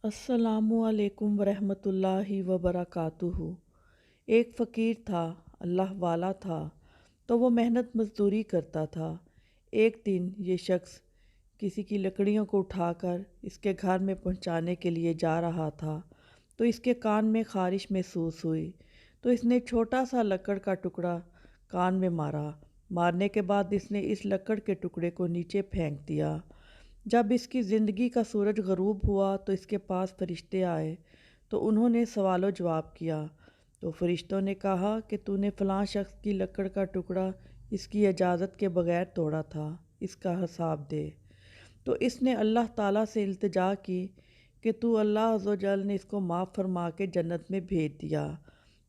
السلام علیکم ورحمۃ اللہ وبرکاتہ۔ ایک فقیر تھا، اللہ والا تھا، تو وہ محنت مزدوری کرتا تھا۔ ایک دن یہ شخص کسی کی لکڑیوں کو اٹھا کر اس کے گھر میں پہنچانے کے لیے جا رہا تھا تو اس کے کان میں خارش محسوس ہوئی، تو اس نے چھوٹا سا لکڑ کا ٹکڑا کان میں مارا۔ مارنے کے بعد اس نے اس لکڑ کے ٹکڑے کو نیچے پھینک دیا۔ جب اس کی زندگی کا سورج غروب ہوا تو اس کے پاس فرشتے آئے تو انہوں نے سوال و جواب کیا۔ تو فرشتوں نے کہا کہ تو نے فلاں شخص کی لکڑ کا ٹکڑا اس کی اجازت کے بغیر توڑا تھا، اس کا حساب دے۔ تو اس نے اللہ تعالیٰ سے التجا کی کہ تو اللہ عز و جل نے اس کو معاف فرما کے جنت میں بھیج دیا۔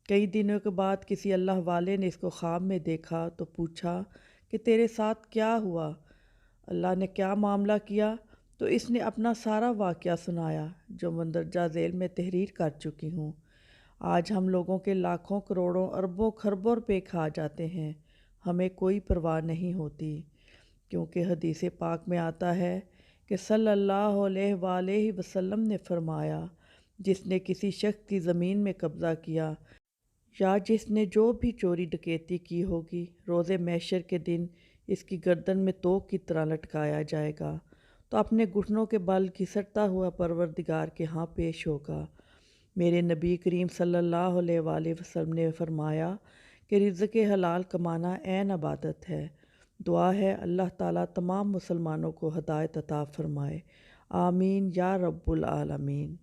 کئی دنوں کے بعد کسی اللہ والے نے اس کو خواب میں دیکھا تو پوچھا کہ تیرے ساتھ کیا ہوا، اللہ نے کیا معاملہ کیا؟ تو اس نے اپنا سارا واقعہ سنایا جو مندرجہ ذیل میں تحریر کر چکی ہوں۔ آج ہم لوگوں کے لاکھوں کروڑوں اربوں خربوں روپے کھا جاتے ہیں، ہمیں کوئی پرواہ نہیں ہوتی، کیونکہ حدیث پاک میں آتا ہے کہ صلی اللہ علیہ وآلہ وسلم نے فرمایا، جس نے کسی شخص کی زمین میں قبضہ کیا یا جس نے جو بھی چوری ڈکیتی کی ہوگی، روز محشر کے دن اس کی گردن میں توق کی طرح لٹکایا جائے گا تو اپنے گھٹنوں کے بل گھسٹتا ہوا پروردگار کے ہاں پیش ہوگا۔ میرے نبی کریم صلی اللہ علیہ وآلہ وسلم نے فرمایا کہ رزق حلال کمانا عین عبادت ہے۔ دعا ہے اللہ تعالیٰ تمام مسلمانوں کو ہدایت عطا فرمائے، آمین یا رب العالمین۔